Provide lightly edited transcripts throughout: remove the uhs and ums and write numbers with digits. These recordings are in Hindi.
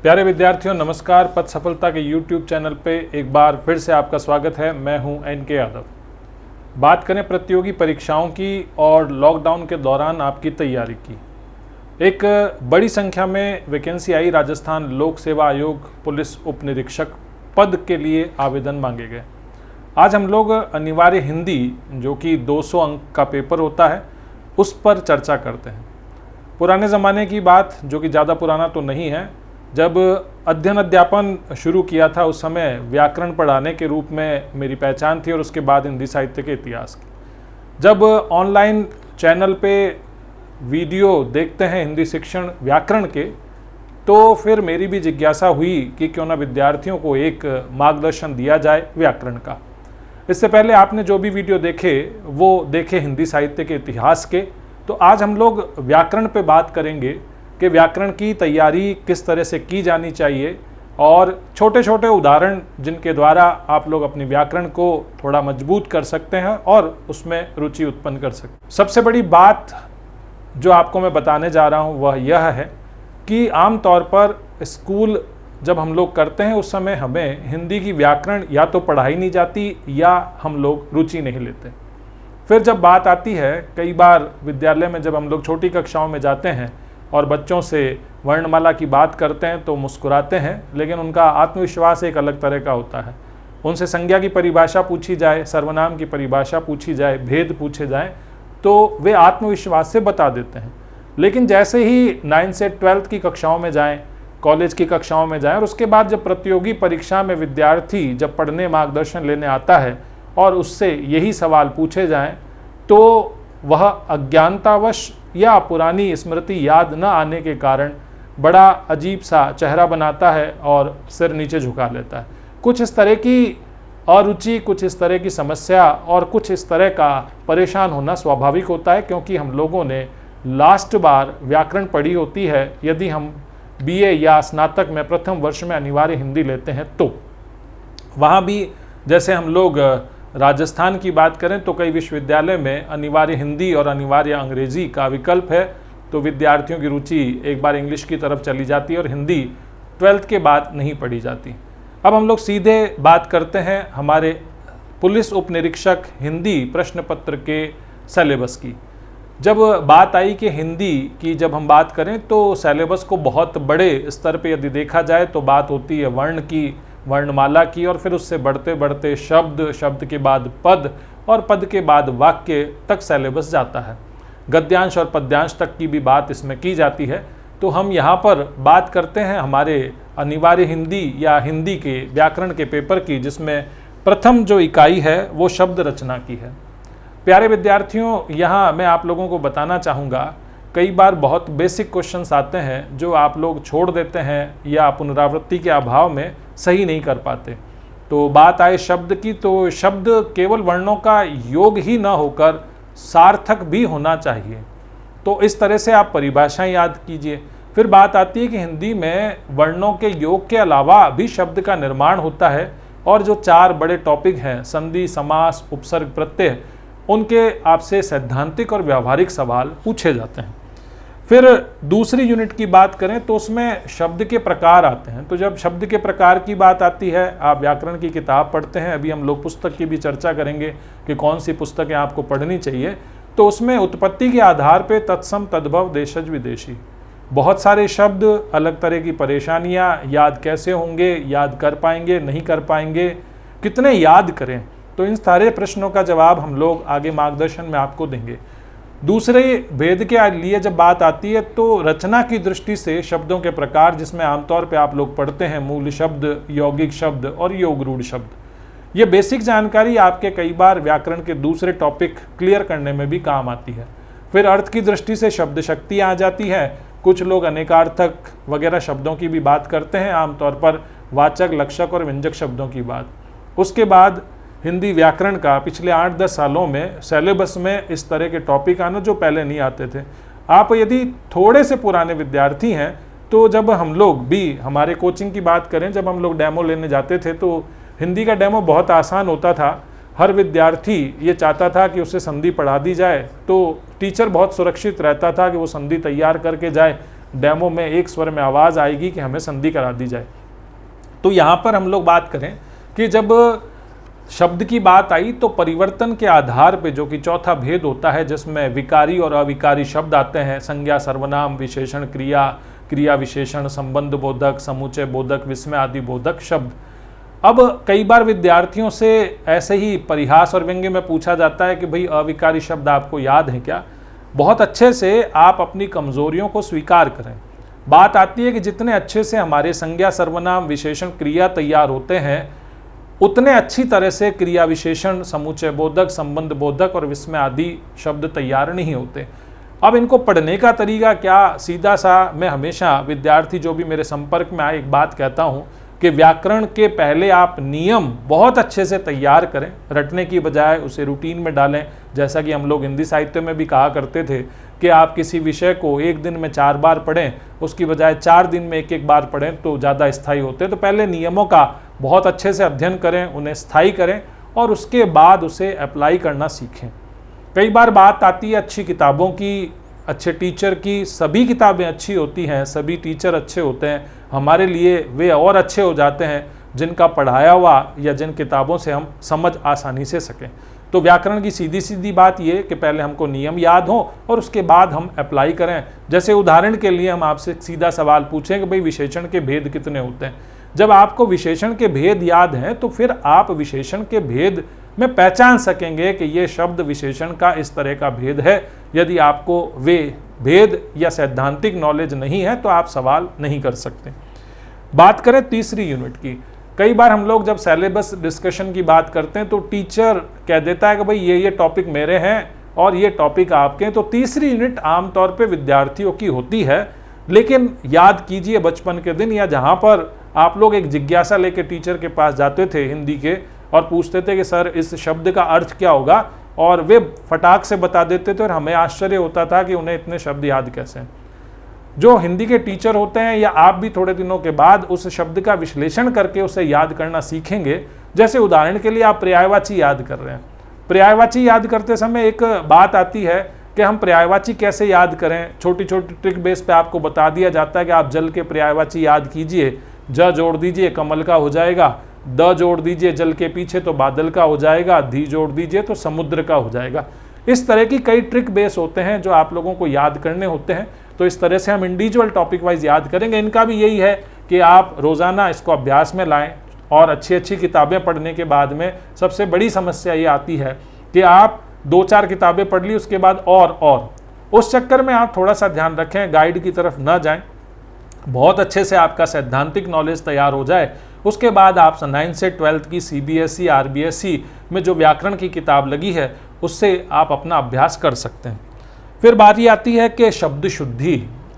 प्यारे विद्यार्थियों नमस्कार। पथ सफलता के YouTube चैनल पे एक बार फिर से आपका स्वागत है। मैं हूं NK यादव। बात करें प्रतियोगी परीक्षाओं की और लॉकडाउन के दौरान आपकी तैयारी की। एक बड़ी संख्या में वैकेंसी आई। राजस्थान लोक सेवा आयोग पुलिस उप निरीक्षक पद के लिए आवेदन मांगे गए। आज हम लोग अनिवार्य हिंदी जो कि 200 अंक का पेपर होता है उस पर चर्चा करते हैं। पुराने ज़माने की बात, जो कि ज़्यादा पुराना तो नहीं है, जब अध्ययन अध्यापन शुरू किया था उस समय व्याकरण पढ़ाने के रूप में मेरी पहचान थी और उसके बाद हिंदी साहित्य के इतिहास की। जब ऑनलाइन चैनल पे वीडियो देखते हैं हिंदी शिक्षण व्याकरण के, तो फिर मेरी भी जिज्ञासा हुई कि क्यों ना विद्यार्थियों को एक मार्गदर्शन दिया जाए व्याकरण का। इससे पहले आपने जो भी वीडियो देखे वो देखे हिंदी साहित्य के इतिहास के। तो आज हम लोग व्याकरण पे बात करेंगे कि व्याकरण की तैयारी किस तरह से की जानी चाहिए और छोटे छोटे उदाहरण जिनके द्वारा आप लोग अपनी व्याकरण को थोड़ा मजबूत कर सकते हैं और उसमें रुचि उत्पन्न कर सकते हैं। सबसे बड़ी बात जो आपको मैं बताने जा रहा हूँ वह यह है कि आमतौर पर स्कूल जब हम लोग करते हैं उस समय हमें हिंदी की व्याकरण या तो पढ़ाई नहीं जाती या हम लोग रुचि नहीं लेते। फिर जब बात आती है, कई बार विद्यालय में जब हम लोग छोटी कक्षाओं में जाते हैं और बच्चों से वर्णमाला की बात करते हैं तो मुस्कुराते हैं, लेकिन उनका आत्मविश्वास एक अलग तरह का होता है। उनसे संज्ञा की परिभाषा पूछी जाए, सर्वनाम की परिभाषा पूछी जाए, भेद पूछे जाएं तो वे आत्मविश्वास से बता देते हैं। लेकिन जैसे ही 9 से 12th की कक्षाओं में जाएं, कॉलेज की कक्षाओं में जाएं और उसके बाद जब प्रतियोगी परीक्षा में विद्यार्थी जब पढ़ने मार्गदर्शन लेने आता है और उससे यही सवाल पूछे जाएं तो वह अज्ञानतावश या पुरानी स्मृति याद न आने के कारण बड़ा अजीब सा चेहरा बनाता है और सिर नीचे झुका लेता है। कुछ इस तरह की अरुचि, कुछ इस तरह की समस्या और कुछ इस तरह का परेशान होना स्वाभाविक होता है, क्योंकि हम लोगों ने लास्ट बार व्याकरण पढ़ी होती है यदि हम BA या स्नातक में प्रथम वर्ष में अनिवार्य हिंदी लेते हैं तो। वहाँ भी जैसे हम लोग राजस्थान की बात करें तो कई विश्वविद्यालय में अनिवार्य हिंदी और अनिवार्य अंग्रेजी का विकल्प है, तो विद्यार्थियों की रुचि एक बार इंग्लिश की तरफ चली जाती है और हिंदी 12th के बाद नहीं पढ़ी जाती। अब हम लोग सीधे बात करते हैं हमारे पुलिस उप निरीक्षक हिंदी प्रश्न पत्र के सिलेबस की। जब बात आई कि हिंदी की जब हम बात करें तो सिलेबस को बहुत बड़े स्तर पे यदि देखा जाए तो बात होती है वर्ण की, वर्णमाला की, और फिर उससे बढ़ते बढ़ते शब्द, शब्द के बाद पद और पद के बाद वाक्य तक सिलेबस जाता है। गद्यांश और पद्यांश तक की भी बात इसमें की जाती है। तो हम यहाँ पर बात करते हैं हमारे अनिवार्य हिंदी या हिंदी के व्याकरण के पेपर की, जिसमें प्रथम जो इकाई है वो शब्द रचना की है। प्यारे विद्यार्थियों, यहाँ मैं आप लोगों को बताना चाहूँगा, कई बार बहुत बेसिक क्वेश्चंस आते हैं जो आप लोग छोड़ देते हैं या पुनरावृत्ति के अभाव में सही नहीं कर पाते। तो बात आए शब्द की, तो शब्द केवल वर्णों का योग ही न होकर सार्थक भी होना चाहिए। तो इस तरह से आप परिभाषाएं याद कीजिए। फिर बात आती है कि हिंदी में वर्णों के योग के अलावा भी शब्द का निर्माण होता है और जो 4 बड़े टॉपिक हैं, संधि, समास, उपसर्ग, प्रत्यय, उनके आपसे सैद्धांतिक और व्यावहारिक सवाल पूछे जाते हैं। फिर दूसरी यूनिट की बात करें तो उसमें शब्द के प्रकार आते हैं। तो जब शब्द के प्रकार की बात आती है, आप व्याकरण की किताब पढ़ते हैं, अभी हम लोग पुस्तक की भी चर्चा करेंगे कि कौन सी पुस्तकें आपको पढ़नी चाहिए, तो उसमें उत्पत्ति के आधार पे तत्सम, तद्भव, देशज, विदेशी, बहुत सारे शब्द, अलग तरह की परेशानियाँ, याद कैसे होंगे, याद कर पाएंगे, नहीं कर पाएंगे, कितने याद करें, तो इन सारे प्रश्नों का जवाब हम लोग आगे मार्गदर्शन में आपको देंगे। दूसरे भेद के लिए जब बात आती है तो रचना की दृष्टि से शब्दों के प्रकार, जिसमें आमतौर पे आप लोग पढ़ते हैं मूल शब्द, यौगिक शब्द और योगरूढ़ शब्द। ये बेसिक जानकारी आपके कई बार व्याकरण के दूसरे टॉपिक क्लियर करने में भी काम आती है। फिर अर्थ की दृष्टि से शब्द शक्ति आ जाती है। कुछ लोग अनेकार्थक वगैरह शब्दों की भी बात करते हैं, आमतौर पर वाचक, लक्षक और व्यंजक शब्दों की बात। उसके बाद हिंदी व्याकरण का पिछले 8-10 सालों में सिलेबस में इस तरह के टॉपिक आना जो पहले नहीं आते थे। आप यदि थोड़े से पुराने विद्यार्थी हैं तो जब हम लोग भी हमारे कोचिंग की बात करें, जब हम लोग डेमो लेने जाते थे तो हिंदी का डेमो बहुत आसान होता था। हर विद्यार्थी ये चाहता था कि उसे संधि पढ़ा दी जाए, तो टीचर बहुत सुरक्षित रहता था कि वो संधि तैयार करके जाए, डेमो में एक स्वर में आवाज़ आएगी कि हमें संधि करा दी जाए। तो यहाँ पर हम लोग बात करें कि जब शब्द की बात आई तो परिवर्तन के आधार पे, जो कि चौथा भेद होता है जिसमें विकारी और अविकारी शब्द आते हैं, संज्ञा, सर्वनाम, विशेषण, क्रिया, क्रिया विशेषण, संबंध बोधक, समुच्चय बोधक, विस्मय आदि बोधक शब्द। अब कई बार विद्यार्थियों से ऐसे ही परिहास और व्यंग्य में पूछा जाता है कि भाई अविकारी शब्द आपको याद है क्या? बहुत अच्छे से आप अपनी कमजोरियों को स्वीकार करें। बात आती है कि जितने अच्छे से हमारे संज्ञा, सर्वनाम, विशेषण, क्रिया तैयार होते हैं, उतने अच्छी तरह से क्रिया विशेषण, समुच्चय बोधक, संबंध बोधक और विस्मय आदि शब्द तैयार नहीं होते। अब इनको पढ़ने का तरीका क्या? सीधा सा मैं हमेशा विद्यार्थी जो भी मेरे संपर्क में आए एक बात कहता हूँ कि व्याकरण के पहले आप नियम बहुत अच्छे से तैयार करें, रटने की बजाय उसे रूटीन में डालें। जैसा कि हम लोग हिंदी साहित्य में भी कहा करते थे कि आप किसी विषय को एक दिन में 4 बार पढ़ें, उसकी बजाय 4 दिन में 1-1 बार पढ़ें तो ज़्यादा स्थायी होते हैं। तो पहले नियमों का बहुत अच्छे से अध्ययन करें, उन्हें स्थायी करें और उसके बाद उसे अप्लाई करना सीखें। कई बार बात आती है अच्छी किताबों की, अच्छे टीचर की। सभी किताबें अच्छी होती हैं, सभी टीचर अच्छे होते हैं, हमारे लिए वे और अच्छे हो जाते हैं जिनका पढ़ाया हुआ या जिन किताबों से हम समझ आसानी से सकें। तो व्याकरण की सीधी सीधी बात ये कि पहले हमको नियम याद हो और उसके बाद हम अप्लाई करें। जैसे उदाहरण के लिए हम आपसे सीधा सवाल पूछें कि भाई विशेषण के भेद कितने होते हैं। जब आपको विशेषण के भेद याद हैं तो फिर आप विशेषण के भेद में पहचान सकेंगे कि ये शब्द विशेषण का इस तरह का भेद है। यदि आपको वे भेद या सैद्धांतिक नॉलेज नहीं है तो आप सवाल नहीं कर सकते। बात करें तीसरी यूनिट की, कई बार हम लोग जब सिलेबस डिस्कशन की बात करते हैं तो टीचर कह देता है कि भाई ये टॉपिक मेरे हैं और ये टॉपिक आपके हैं। तो तीसरी यूनिट आमतौर पे विद्यार्थियों की होती है, लेकिन याद कीजिए बचपन के दिन या जहाँ पर आप लोग एक जिज्ञासा लेके टीचर के पास जाते थे हिंदी के और पूछते थे कि सर इस शब्द का अर्थ क्या होगा, और वे फटाक से बता देते थे और हमें आश्चर्य होता था कि उन्हें इतने शब्द याद कैसे हैं। जो हिंदी के टीचर होते हैं या आप भी थोड़े दिनों के बाद उस शब्द का विश्लेषण करके उसे याद करना सीखेंगे। जैसे उदाहरण के लिए आप पर्यायवाची याद कर रहे हैं, पर्यायवाची याद करते समय एक बात आती है कि हम पर्यायवाची कैसे याद करें। छोटी छोटी ट्रिक बेस पे आपको बता दिया जाता है कि आप जल के पर्यायवाची याद कीजिए, ज जोड़ दीजिए कमल का हो जाएगा, द जोड़ दीजिए जल के पीछे तो बादल का हो जाएगा, धी जोड़ दीजिए तो समुद्र का हो जाएगा। इस तरह की कई ट्रिक बेस होते हैं जो आप लोगों को याद करने होते हैं। तो इस तरह से हम इंडिविजुअल टॉपिक वाइज याद करेंगे। इनका भी यही है कि आप रोज़ाना इसको अभ्यास में लाएं और अच्छी अच्छी किताबें पढ़ने के बाद में सबसे बड़ी समस्या ये आती है कि आप 2-4 किताबें पढ़ ली उसके बाद और उस चक्कर में आप थोड़ा सा ध्यान रखें, गाइड की तरफ ना जाएं। बहुत अच्छे से आपका सैद्धांतिक नॉलेज तैयार हो जाए उसके बाद आप 9th से 12th की CBSE RBSE में जो व्याकरण की किताब लगी है उससे आप अपना अभ्यास कर सकते हैं। फिर बारी आती है कि शब्द शुद्धि,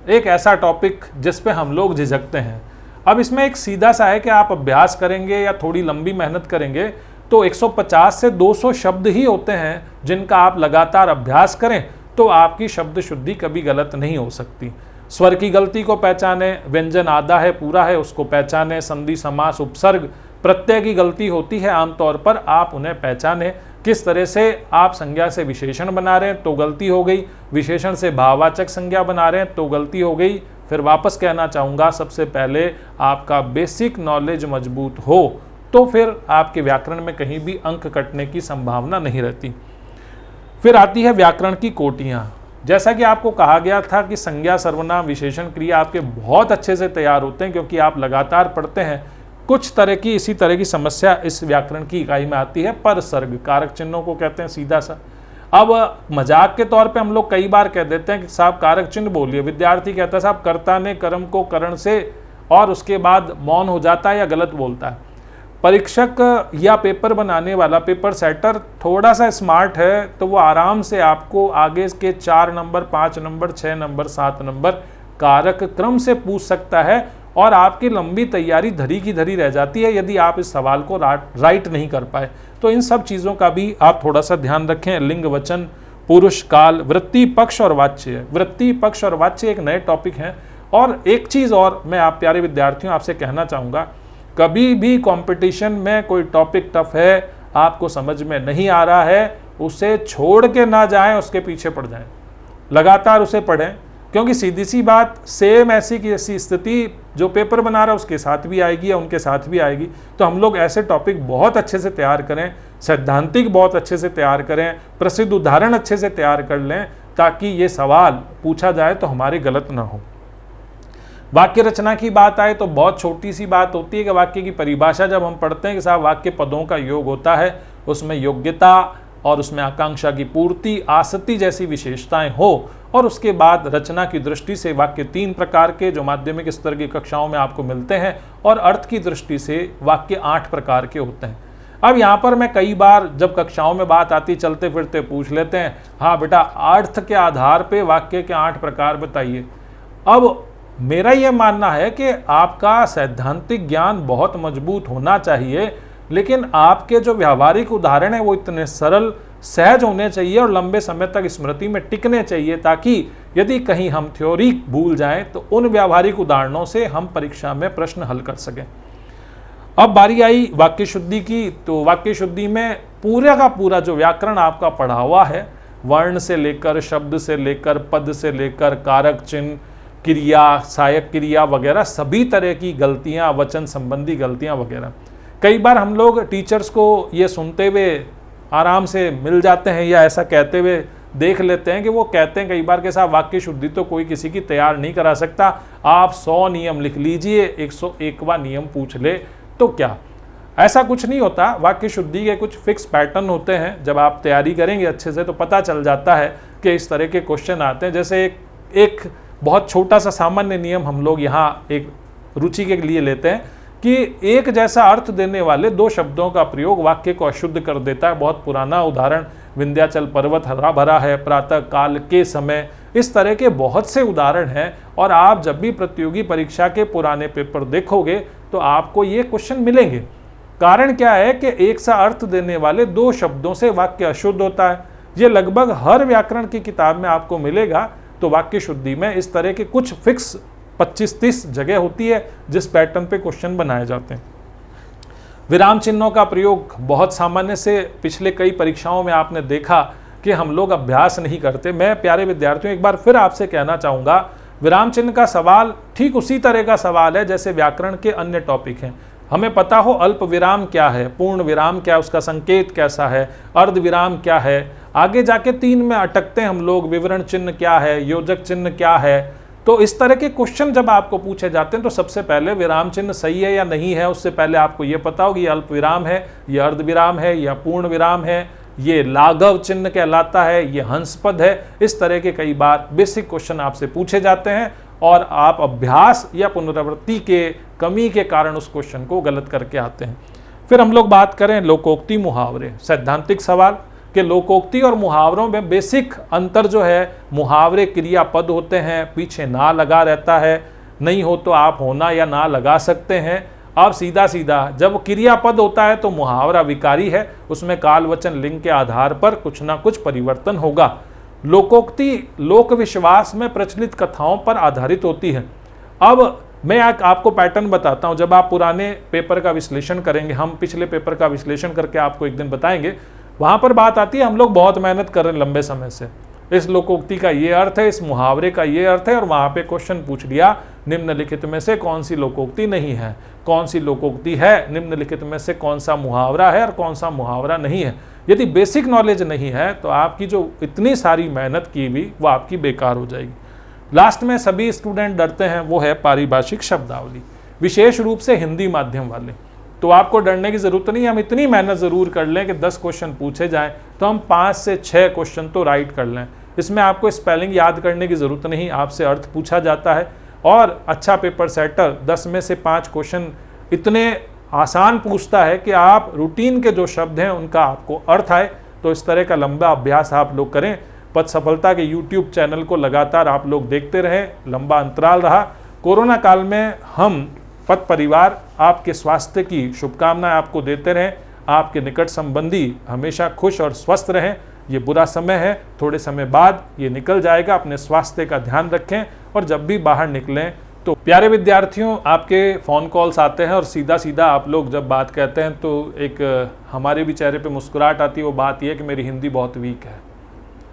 एक ऐसा टॉपिक जिस पे हम लोग झिझकते हैं। अब इसमें एक सीधा सा है कि आप अभ्यास करेंगे या थोड़ी लंबी मेहनत करेंगे तो 150 से 200 शब्द ही होते हैं जिनका आप लगातार अभ्यास करें तो आपकी शब्द शुद्धि कभी गलत नहीं हो सकती। स्वर की गलती को पहचाने, व्यंजन आधा है पूरा है उसको पहचाने, संधि समास उपसर्ग प्रत्यय की गलती होती है आमतौर पर, आप उन्हें पहचाने। किस तरह से आप संज्ञा से विशेषण बना रहे हैं तो गलती हो गई, विशेषण से भाववाचक संज्ञा बना रहे हैं तो गलती हो गई। फिर वापस कहना चाहूँगा, सबसे पहले आपका बेसिक नॉलेज मजबूत हो तो फिर आपके व्याकरण में कहीं भी अंक कटने की संभावना नहीं रहती। फिर आती है व्याकरण की कोटियाँ। जैसा कि आपको कहा गया था कि संज्ञा, सर्वनाम, विशेषण, क्रिया आपके बहुत अच्छे से तैयार होते हैं क्योंकि आप लगातार पढ़ते हैं। कुछ तरह की इसी तरह की समस्या इस व्याकरण की इकाई में आती है पर सर्ग, कारक चिन्हों को कहते हैं सीधा सा। अब मजाक के तौर पे हम लोग कई बार कह देते हैं कि साहब कारक चिन्ह बोलिए, विद्यार्थी कहता है साहब कर्ता ने कर्म को करण से और उसके बाद मौन हो जाता है या गलत बोलता है। परीक्षक या पेपर बनाने वाला, पेपर सेटर थोड़ा सा स्मार्ट है तो वो आराम से आपको आगे के 4 नंबर, 5 नंबर, 6 नंबर, 7 नंबर कारक क्रम से पूछ सकता है और आपकी लंबी तैयारी धरी की धरी रह जाती है यदि आप इस सवाल को राइट नहीं कर पाए। तो इन सब चीज़ों का भी आप थोड़ा सा ध्यान रखें। लिंग, वचन, पुरुष, काल, वृत्ति, पक्ष और वाच्य। वृत्ति, पक्ष और वाच्य एक नए टॉपिक हैं। और एक चीज़ और मैं आप प्यारे विद्यार्थियों आपसे कहना चाहूँगा, कभी भी कंपटीशन में कोई टॉपिक टफ है, आपको समझ में नहीं आ रहा है, उसे छोड़ के ना जाएं, उसके पीछे पड़ जाएं, लगातार उसे पढ़ें। क्योंकि सीधी सी बात सेम ऐसी की ऐसी स्थिति जो पेपर बना रहा है उसके साथ भी आएगी या उनके साथ भी आएगी। तो हम लोग ऐसे टॉपिक बहुत अच्छे से तैयार करें, सैद्धांतिक बहुत अच्छे से तैयार करें, प्रसिद्ध उदाहरण अच्छे से तैयार कर लें, ताकि ये सवाल पूछा जाए तो हमारे गलत ना हो। वाक्य रचना की बात आए तो बहुत छोटी सी बात होती है कि वाक्य की परिभाषा जब हम पढ़ते हैं कि साहब वाक्य पदों का योग होता है, उसमें योग्यता और उसमें आकांक्षा की पूर्ति, आसक्ति जैसी विशेषताएं हो, और उसके बाद रचना की दृष्टि से वाक्य 3 प्रकार के जो माध्यमिक स्तर की कक्षाओं में आपको मिलते हैं, और अर्थ की दृष्टि से वाक्य 8 प्रकार के होते हैं। अब यहाँ पर मैं कई बार जब कक्षाओं में बात आती चलते फिरते पूछ लेते हैं, हाँ बेटा अर्थ के आधार पे वाक्य के 8 प्रकार बताइए। अब मेरा यह मानना है कि आपका सैद्धांतिक ज्ञान बहुत मजबूत होना चाहिए, लेकिन आपके जो व्यावहारिक उदाहरण है वो इतने सरल सहज होने चाहिए और लंबे समय तक स्मृति में टिकने चाहिए, ताकि यदि कहीं हम थ्योरी भूल जाएं तो उन व्यावहारिक उदाहरणों से हम परीक्षा में प्रश्न हल कर सकें। अब बारी आई वाक्य शुद्धि की, तो वाक्य शुद्धि में पूरा का पूरा जो व्याकरण आपका पढ़ा हुआ है, वर्ण से लेकर शब्द से लेकर पद से लेकर कारक चिन्ह, क्रिया, सहायक क्रिया वगैरह सभी तरह की गलतियां, वचन संबंधी गलतियां वगैरह, कई बार हम लोग टीचर्स को ये सुनते हुए आराम से मिल जाते हैं या ऐसा कहते हुए देख लेते हैं कि वो कहते हैं कई बार के साथ वाक्य शुद्धि तो कोई किसी की तैयार नहीं करा सकता, आप 100 नियम लिख लीजिए, 101वां नियम पूछ ले तो क्या। ऐसा कुछ नहीं होता। वाक्य शुद्धि के कुछ फिक्स पैटर्न होते हैं, जब आप तैयारी करेंगे अच्छे से तो पता चल जाता है कि इस तरह के क्वेश्चन आते हैं। जैसे एक बहुत छोटा सा सामान्य नियम हम लोग यहाँ एक रुचि के लिए लेते हैं कि एक जैसा अर्थ देने वाले 2 शब्दों का प्रयोग वाक्य को अशुद्ध कर देता है। बहुत पुराना उदाहरण, विंध्याचल पर्वत हरा भरा है प्रातः काल के समय, इस तरह के बहुत से उदाहरण हैं। और आप जब भी प्रतियोगी परीक्षा के पुराने पेपर देखोगे तो आपको ये क्वेश्चन मिलेंगे। कारण क्या है कि एक सा अर्थ देने वाले 2 शब्दों से वाक्य अशुद्ध होता है। ये लगभग हर व्याकरण की किताब में आपको मिलेगा। तो वाक्य शुद्धि में इस तरह के कुछ फिक्स 25-30 जगह होती है जिस पैटर्न पे क्वेश्चन बनाए जाते हैं। विराम चिन्हों का प्रयोग बहुत सामान्य से पिछले कई परीक्षाओं में आपने देखा कि हम लोग अभ्यास नहीं करते। मैं प्यारे विद्यार्थियों एक बार फिर आपसे कहना चाहूँगा, विराम चिन्ह का सवाल ठीक उसी तरह का सवाल है जैसे व्याकरण के अन्य टॉपिक हैं। हमें पता हो अल्प विराम क्या है, पूर्ण विराम क्या है, उसका संकेत कैसा है, अर्ध विराम क्या है, आगे जाके 3 में अटकते हैं हम लोग, विवरण चिन्ह क्या है, योजक चिन्ह क्या है। तो इस तरह के क्वेश्चन जब आपको पूछे जाते हैं तो सबसे पहले विराम चिन्ह सही है या नहीं है उससे पहले आपको ये पता होगी ये अल्प विराम है, ये अर्ध विराम है या पूर्ण विराम है, ये लाघव चिन्ह कहलाता है, ये हंस पद है। इस तरह के कई बार बेसिक क्वेश्चन आपसे पूछे जाते हैं और आप अभ्यास या पुनरावृत्ति के कमी के कारण उस क्वेश्चन को गलत करके आते हैं। फिर हम लोग बात करें लोकोक्ति मुहावरे, सैद्धांतिक सवाल कि लोकोक्ति और मुहावरों में बेसिक अंतर जो है, मुहावरे क्रियापद होते हैं, पीछे ना लगा रहता है, नहीं हो तो आप होना या ना लगा सकते हैं। अब सीधा सीधा जब क्रियापद होता है तो मुहावरा विकारी है, उसमें काल वचन लिंग के आधार पर कुछ ना कुछ परिवर्तन होगा। लोकोक्ति लोक विश्वास में प्रचलित कथाओं पर आधारित होती है। अब मैं आपको पैटर्न बताता हूं, जब आप पुराने पेपर का विश्लेषण करेंगे, हम पिछले पेपर का विश्लेषण करके आपको एक दिन बताएंगे, वहां पर बात आती है हम लोग बहुत मेहनत कर रहे हैं लंबे समय से, इस लोकोक्ति का ये अर्थ है, इस मुहावरे का ये अर्थ है, और वहां पे क्वेश्चन पूछ लिया निम्नलिखित में से कौन सी लोकोक्ति नहीं है, कौन सी लोकोक्ति है, निम्नलिखित में से कौन सा मुहावरा है और कौन सा मुहावरा नहीं है। यदि बेसिक नॉलेज नहीं है तो आपकी जो इतनी सारी मेहनत की हुई वो आपकी बेकार हो जाएगी। लास्ट में सभी स्टूडेंट डरते हैं वो है पारिभाषिक शब्दावली, विशेष रूप से हिंदी माध्यम वाले। तो आपको डरने की जरूरत नहीं, हम इतनी मेहनत जरूर कर लें कि 10 क्वेश्चन पूछे जाएं तो हम 5 से 6 क्वेश्चन तो राइट कर लें। इसमें आपको स्पेलिंग याद करने की जरूरत नहीं, आपसे अर्थ पूछा जाता है। और अच्छा पेपर सेटर 10 में से 5 क्वेश्चन इतने आसान पूछता है कि आप रूटीन के जो शब्द हैं उनका आपको अर्थ आए। तो इस तरह का लंबा अभ्यास आप लोग करें। पद सफलता के YouTube चैनल को लगातार आप लोग देखते रहें, लंबा अंतराल रहा। कोरोना काल में हम पद परिवार आपके स्वास्थ्य की शुभकामनाएं आपको देते रहें, आपके निकट संबंधी हमेशा खुश और स्वस्थ रहें। ये बुरा समय है, थोड़े समय बाद ये निकल जाएगा। अपने स्वास्थ्य का ध्यान रखें और जब भी बाहर निकलें तो प्यारे विद्यार्थियों, आपके फ़ोन कॉल्स आते हैं और सीधा सीधा आप लोग जब बात कहते हैं तो एक हमारे भी चेहरे पे मुस्कुराहट आती है। वो बात यह है कि मेरी हिंदी बहुत वीक है।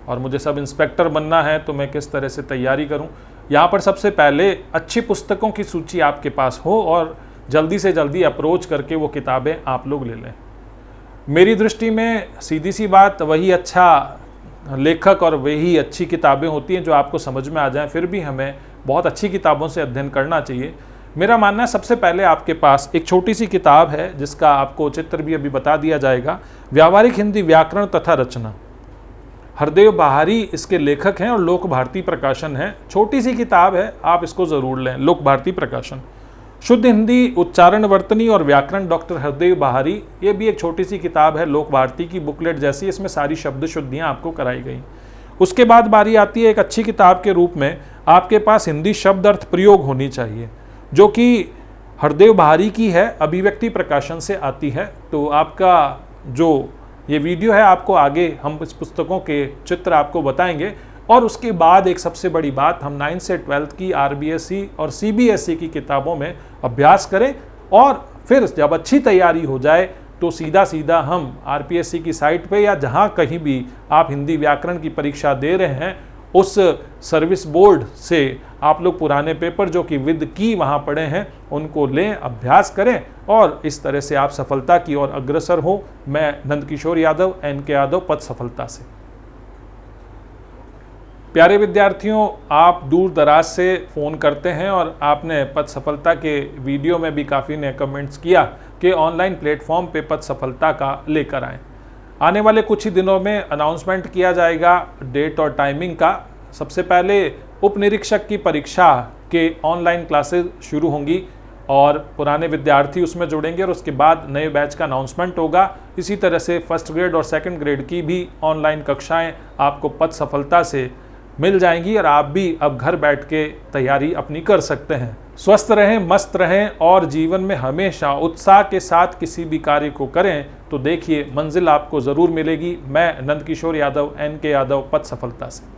और मुझे सब इंस्पेक्टर बनना है तो मैं किस तरह से तैयारी करूं। यहाँ पर सबसे पहले अच्छी पुस्तकों की सूची आपके पास हो और जल्दी से जल्दी अप्रोच करके वो किताबें आप लोग ले लें। मेरी दृष्टि में सीधी सी बात, वही अच्छा लेखक और वही अच्छी किताबें होती हैं जो आपको समझ में आ जाएं। फिर भी हमें बहुत अच्छी किताबों से अध्ययन करना चाहिए। मेरा मानना है सबसे पहले आपके पास एक छोटी सी किताब है जिसका आपको चित्र भी अभी बता दिया जाएगा, व्यावहारिक हिंदी व्याकरण तथा रचना। हरदेव बहारी इसके लेखक हैं और लोक भारती प्रकाशन है। छोटी सी किताब है, आप इसको ज़रूर लें, लोक भारती प्रकाशन। शुद्ध हिंदी उच्चारण वर्तनी और व्याकरण, डॉक्टर हरदेव बहारी, ये भी एक छोटी सी किताब है, लोक भारती की बुकलेट जैसी। इसमें सारी शब्द शुद्धियाँ आपको कराई गई। उसके बाद बारी आती है एक अच्छी किताब के रूप में आपके पास हिंदी शब्द अर्थ प्रयोग होनी चाहिए, जो कि हरदेव बहारी की है, अभिव्यक्ति प्रकाशन से आती है। तो आपका जो ये वीडियो है, आपको आगे हम इस पुस्तकों के चित्र आपको बताएंगे। और उसके बाद एक सबसे बड़ी बात, हम 9th से 12th की RBSE और CBSE की किताबों में अभ्यास करें और फिर जब अच्छी तैयारी हो जाए तो सीधा सीधा हम RPSC की साइट पे या जहाँ कहीं भी आप हिंदी व्याकरण की परीक्षा दे रहे हैं, उस सर्विस बोर्ड से आप लोग पुराने पेपर जो कि विद की वहाँ पढ़े हैं उनको लें, अभ्यास करें और इस तरह से आप सफलता की ओर अग्रसर हो। मैं नंदकिशोर यादव, NK यादव, पथ सफलता से। प्यारे विद्यार्थियों, आप दूर दराज से फ़ोन करते हैं और आपने पथ सफलता के वीडियो में भी काफ़ी ने कमेंट्स किया कि ऑनलाइन प्लेटफॉर्म पे पथ सफलता का लेकर आएँ। आने वाले कुछ ही दिनों में अनाउंसमेंट किया जाएगा डेट और टाइमिंग का। सबसे पहले उप निरीक्षक की परीक्षा के ऑनलाइन क्लासेस शुरू होंगी और पुराने विद्यार्थी उसमें जुड़ेंगे और उसके बाद नए बैच का अनाउंसमेंट होगा। इसी तरह से फर्स्ट ग्रेड और सेकंड ग्रेड की भी ऑनलाइन कक्षाएं आपको पथ सफलता से मिल जाएंगी और आप भी अब घर बैठ के तैयारी अपनी कर सकते हैं। स्वस्थ रहें, मस्त रहें और जीवन में हमेशा उत्साह के साथ किसी भी कार्य को करें तो देखिए मंजिल आपको ज़रूर मिलेगी। मैं नंदकिशोर यादव, NK यादव, पथ सफलता से।